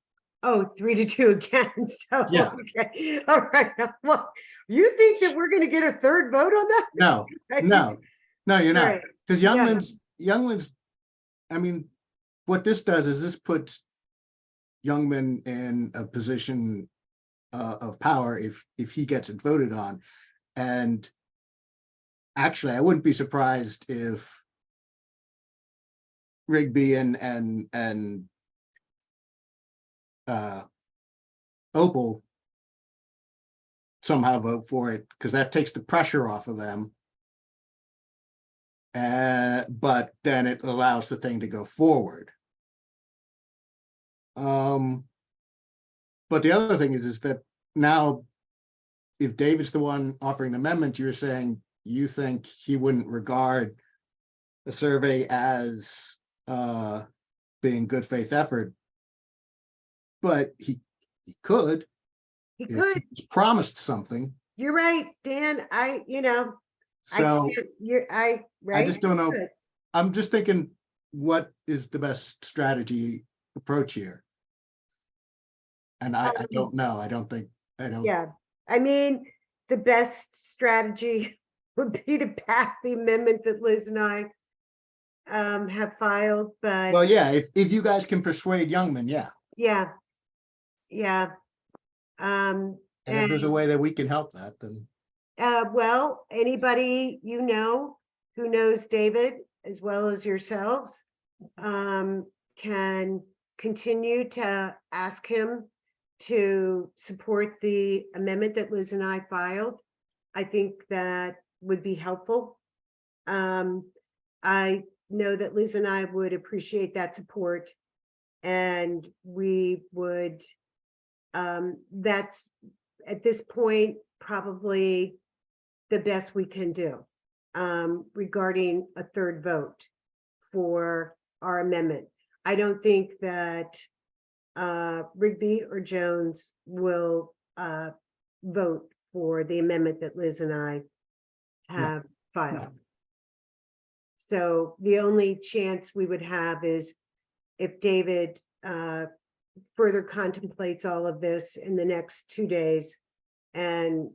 Speaker 7: Oh, 3-2 against. Oh,
Speaker 10: Yeah.
Speaker 7: okay. All right. Well, you think that we're going to get a third vote on that?
Speaker 10: No, you're not.
Speaker 7: Right.
Speaker 10: Because Youngman's, I mean, what this does is this puts Youngman in a position of power if he gets it voted on. And actually, I wouldn't be surprised if Rigby and Opal somehow vote for it, because that takes the pressure off of them. But then it allows the thing to go forward. But the other thing is that now, if David's the one offering the amendment, you're saying you think he wouldn't regard the survey as being good faith effort, but he could.
Speaker 7: He
Speaker 10: if
Speaker 7: could.
Speaker 10: he's promised something.
Speaker 7: You're right, Dan.
Speaker 10: So
Speaker 7: right?
Speaker 10: I just don't know.
Speaker 7: Good.
Speaker 10: I'm just thinking, what is the best strategy approach here? And I don't know. I don't.
Speaker 7: Yeah, I mean, the best strategy would be to pass the amendment that Liz and I have filed, but
Speaker 10: Well, yeah, if you guys can persuade Youngman, yeah.
Speaker 7: yeah.
Speaker 10: And if there's a way that we can help that, then.
Speaker 7: Well, anybody you know who knows David as well as yourselves can continue to ask him to support the amendment that Liz and I filed. I think that would be helpful. I know that Liz and I would appreciate that support, and we would, that's at this point, probably the best we can do regarding a third vote for our amendment. I don't think that Rigby or Jones will vote for the amendment that Liz and I have filed. So the only chance we would have is if David further contemplates all of this in the next 2 days and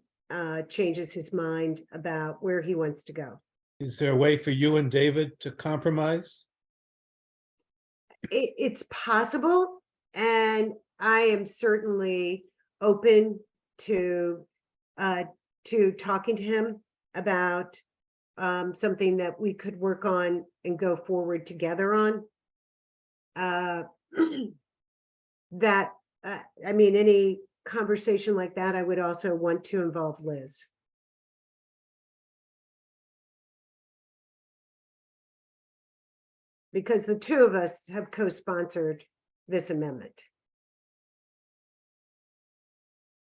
Speaker 7: changes his mind about where he wants to go.
Speaker 11: Is there a way for you and David to compromise?
Speaker 7: It's possible, and I am certainly open to talking to him about something that we could work on and go forward together on. That I mean, any conversation like that, I would also want to involve Liz. Because the two of us have co-sponsored this amendment.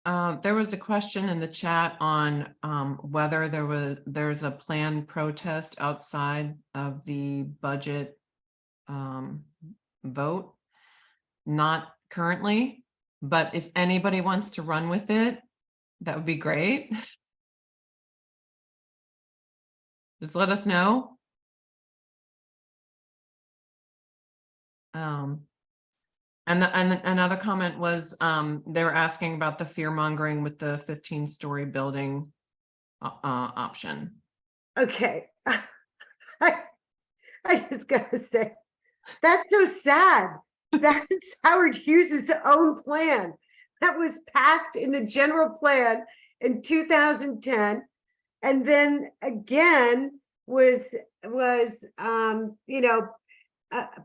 Speaker 1: There was a question in the chat on whether there's a planned protest outside of the budget vote. Not currently, but if anybody wants to run with it, that would be great. Just let us know. And another comment was they were asking about the fear mongering with the 15-story building option.
Speaker 7: Okay. I just gotta say, that's so sad. That's Howard Hughes's own plan that was passed in the general plan in 2010, and then again was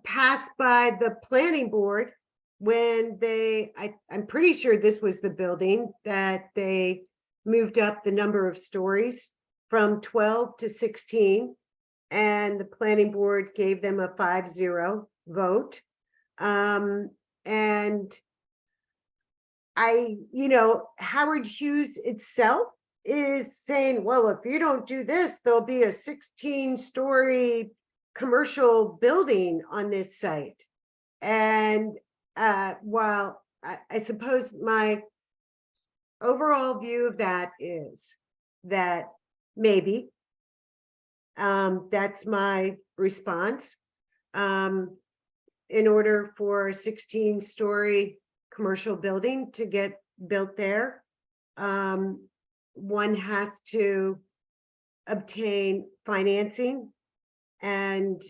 Speaker 7: passed by the planning board when I'm pretty sure this was the building that they moved up the number of stories from 12 to 16, and the planning board gave them a 5-0 vote. And Howard Hughes itself is saying, well, if you don't do this, there'll be a 16-story commercial building on this site. And while I suppose my overall view of that is that maybe that's my response. In order for a 16-story commercial building to get built there, one has to obtain financing. And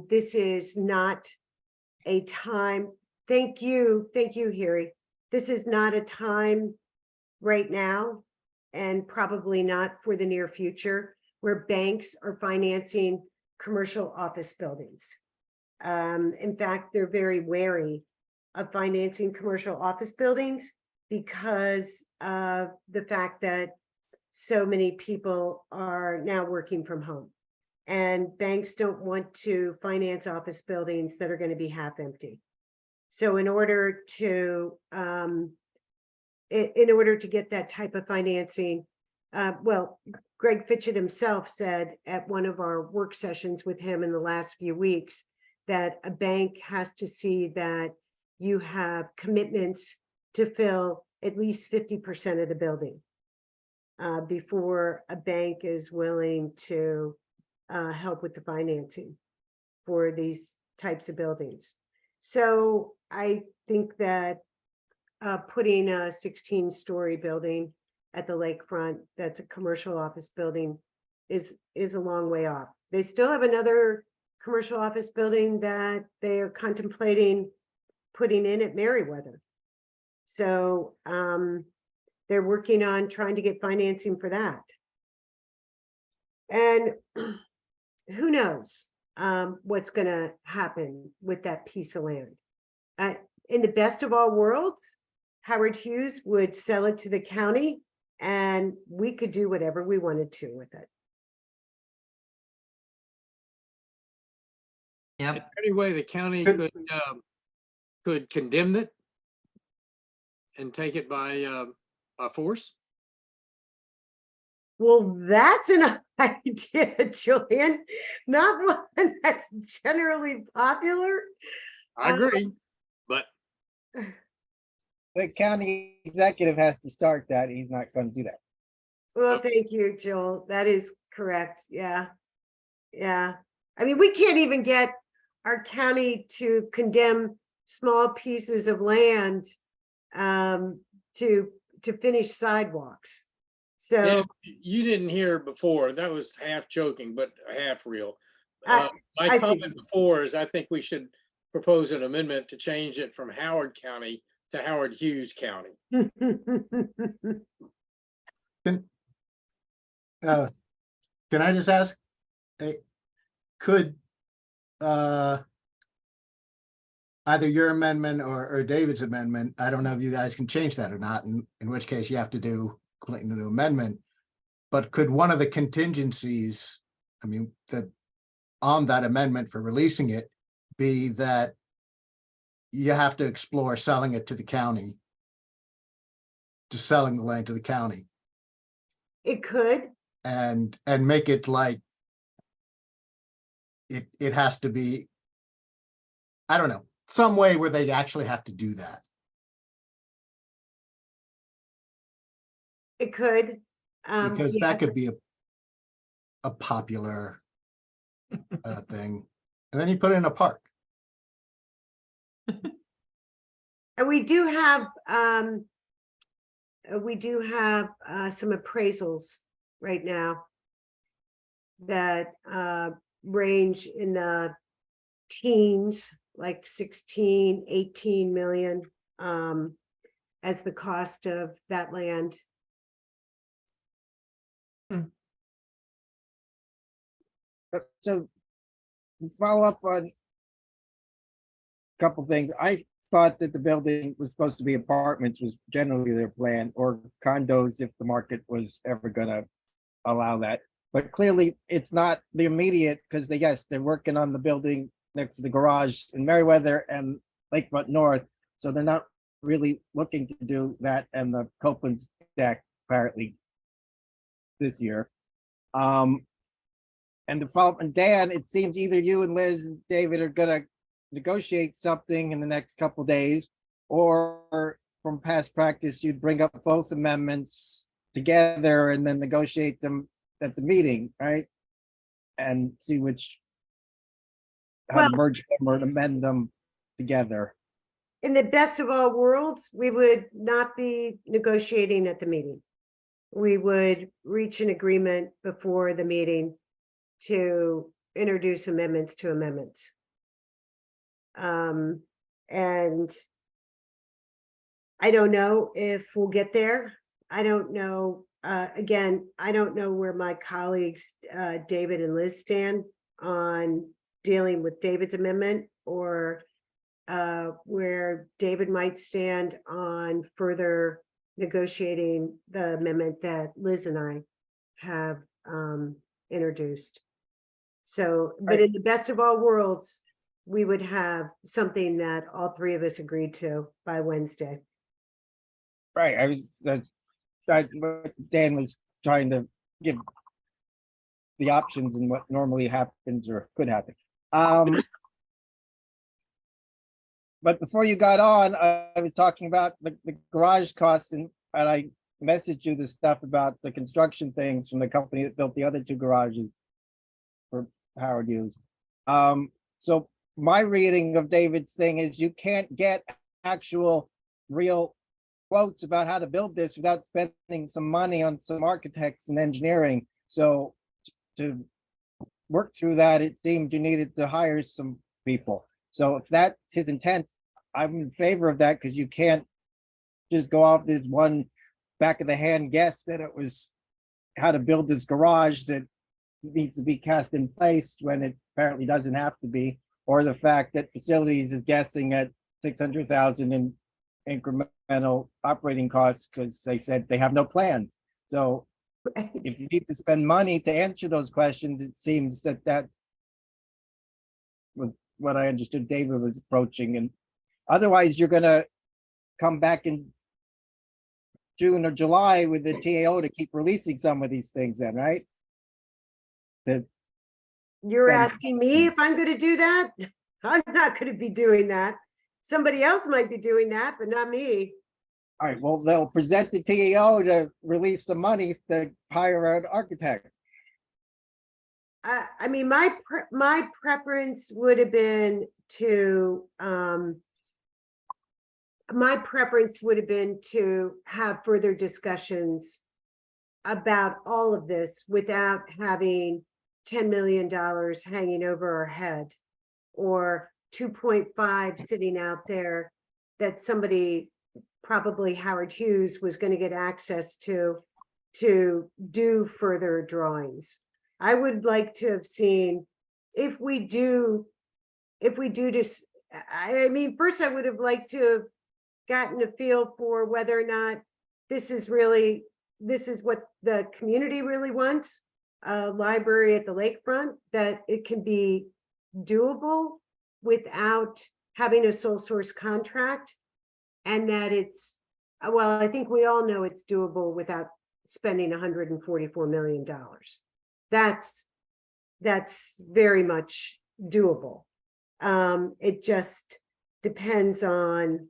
Speaker 7: this is not a time, thank you, Harry. This is not a time right now, and probably not for the near future, where banks are financing commercial office buildings. In fact, they're very wary of financing commercial office buildings because of the fact that so many people are now working from home. And banks don't want to finance office buildings that are going to be half empty. So in order to get that type of financing, well, Greg Fitchett himself said at one of our work sessions with him in the last few weeks that a bank has to see that you have commitments to fill at least 50% of the building before a bank is willing to help with the financing for these types of buildings. So I think that putting a 16-story building at the lakefront that's a commercial office building is a long way off. They still have another commercial office building that they are contemplating putting in at Merriweather. So they're working on trying to get financing for that. And who knows what's going to happen with that piece of land. In the best of all worlds, Howard Hughes would sell it to the county and we could do whatever we wanted to with it.
Speaker 1: Yep.
Speaker 4: Any way the county could condemn it and take it by force?
Speaker 7: Well, that's an idea, Julian, not one that's generally popular.
Speaker 4: I agree, but
Speaker 2: The county executive has to start that. He's not going to do that.
Speaker 7: Well,
Speaker 4: Okay.
Speaker 7: thank you, Joel. That is correct. Yeah. Yeah. I mean, we can't even get our county to condemn small pieces of land to finish sidewalks.
Speaker 4: yeah,
Speaker 7: So
Speaker 4: you didn't hear before. That was half joking, but half real.
Speaker 7: I-
Speaker 4: My
Speaker 7: I
Speaker 4: comment
Speaker 7: think-
Speaker 4: before is I think we should propose an amendment to change it from Howard County to Howard Hughes County.
Speaker 10: Can I just ask, could either your amendment or David's amendment, I don't know if you guys can change that or not, in which case you have to do completely new amendment. But could one of the contingencies, I mean, that on that amendment for releasing it be that you have to explore selling it to the county, just selling the land to the county
Speaker 7: It could.
Speaker 10: and make it like it has to be, I don't know, some way where they actually have to do that.
Speaker 7: It could.
Speaker 10: Because that
Speaker 7: yes.
Speaker 10: could be a popular thing. And then you put it in a park.
Speaker 7: And we do have some appraisals right now that range in the teens, like 16, 18 million as the cost of that land.
Speaker 2: So to follow up on a couple things. I thought that the building was supposed to be apartments was generally their plan, or condos if the market was ever gonna allow that. But clearly it's not the immediate, because they're working on the building next to the garage in Meriwether and Lakefront North. So they're not really looking to do that and the Copeland's deck apparently this year. And to follow up, and Dan, it seems either you and Liz and David are gonna negotiate something in the next couple days, or from past practice, you'd bring up both amendments together and then negotiate them at the meeting, right? And see how to
Speaker 7: Well-
Speaker 2: merge them or amend them together.
Speaker 7: In the best of all worlds, we would not be negotiating at the meeting. We would reach an agreement before the meeting to introduce amendments to amendments. And I don't know if we'll get there. I don't know. Again, I don't know where my colleagues, David and Liz, stand on dealing with David's amendment, or where David might stand on further negotiating the amendment that Liz and I have introduced. So, but in the best of all worlds, we would have something that all three of us agreed to by Wednesday.
Speaker 2: Right, what Dan was trying to give the options and what normally happens or could happen. But before you got on, I was talking about the garage costs, and I messaged you the stuff about the construction things from the company that built the other two garages for Howard Hughes. So my reading of David's thing is you can't get actual real quotes about how to build this without spending some money on some architects and engineering. So to work through that, it seemed you needed to hire some people. So if that's his intent, I'm in favor of that, because you can't just go off this one back of the hand guess that it was how to build this garage that needs to be cast in place when it apparently doesn't have to be, or the fact that facilities is guessing at 600,000 in incremental operating costs because they said they have no plans. So if you need to spend money to answer those questions, it seems that was what I understood David was approaching. And otherwise, you're gonna come back in June or July with the TAO to keep releasing some of these things then, right? That,
Speaker 7: You're
Speaker 2: Then-
Speaker 7: asking me if I'm gonna do that? I'm not gonna be doing that. Somebody else might be doing that, but not me.
Speaker 2: all right, well, they'll present the TAO to release the monies to hire an architect.
Speaker 7: I mean, my preference would have been to, my preference would have been to have further discussions about all of this without having $10 million hanging over our head or 2.5 sitting out there that somebody, probably Howard Hughes, was going to get access to do further drawings. I would like to have seen, if we do this, I mean, first I would have liked to have gotten a feel for whether or not this is what the community really wants, a library at the lakefront, that it can be doable without having a sole source contract, and that it's, well, I think we all know it's doable without spending $144 million. That's very much doable. It just depends on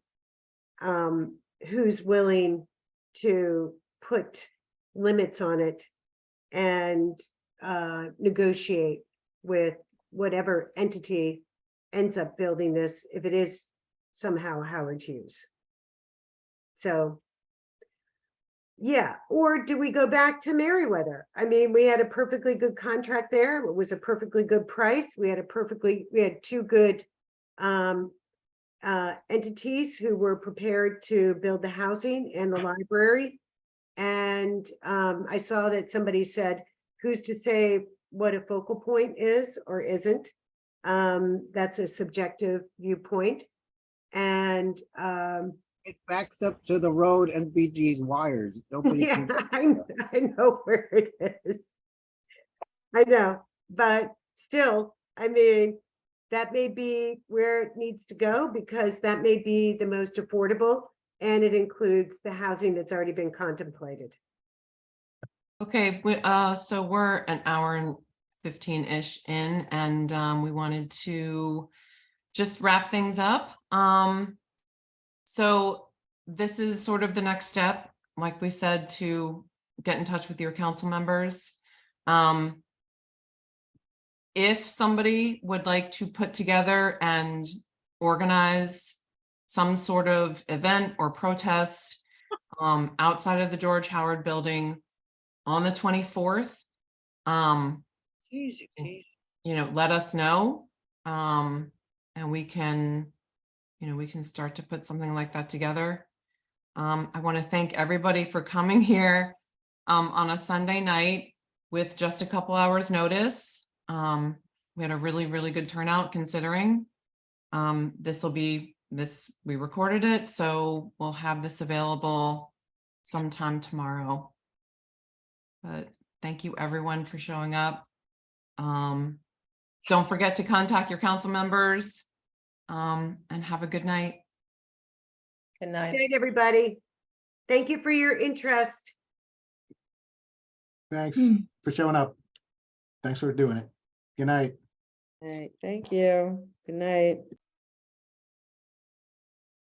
Speaker 7: who's willing to put limits on it and negotiate with whatever entity ends up building this, if it is somehow Howard Hughes. So, yeah, or do we go back to Merriweather? I mean, we had a perfectly good contract there. It was a perfectly good price. We had two good entities who were prepared to build the housing and the library. And I saw that somebody said, who's to say what a focal point is or isn't? That's a subjective viewpoint. And
Speaker 2: It backs up to the road and BG's wires. Nobody
Speaker 7: yeah,
Speaker 2: can.
Speaker 7: I know where it is. I know, but still, I mean, that may be where it needs to go, because that may be the most affordable, and it includes the housing that's already been contemplated.
Speaker 1: Okay, so we're an hour and 15-ish in, and we wanted to just wrap things up. So this is sort of the next step, like we said, to get in touch with your council members. If somebody would like to put together and organize some sort of event or protest outside of the George Howard Building on the 24th, let us know, and we can start to put something like that together. I want to thank everybody for coming here on a Sunday night with just a couple hours notice. We had a really, really good turnout considering. We recorded it, so we'll have this available sometime tomorrow. But thank you everyone for showing up. Don't forget to contact your council members, and have a good night.
Speaker 3: Good
Speaker 7: Good
Speaker 3: night.
Speaker 7: night, everybody. Thank you for your interest.
Speaker 10: Thanks for showing up. Thanks for doing it. Good night.
Speaker 12: All right, thank you. Good night.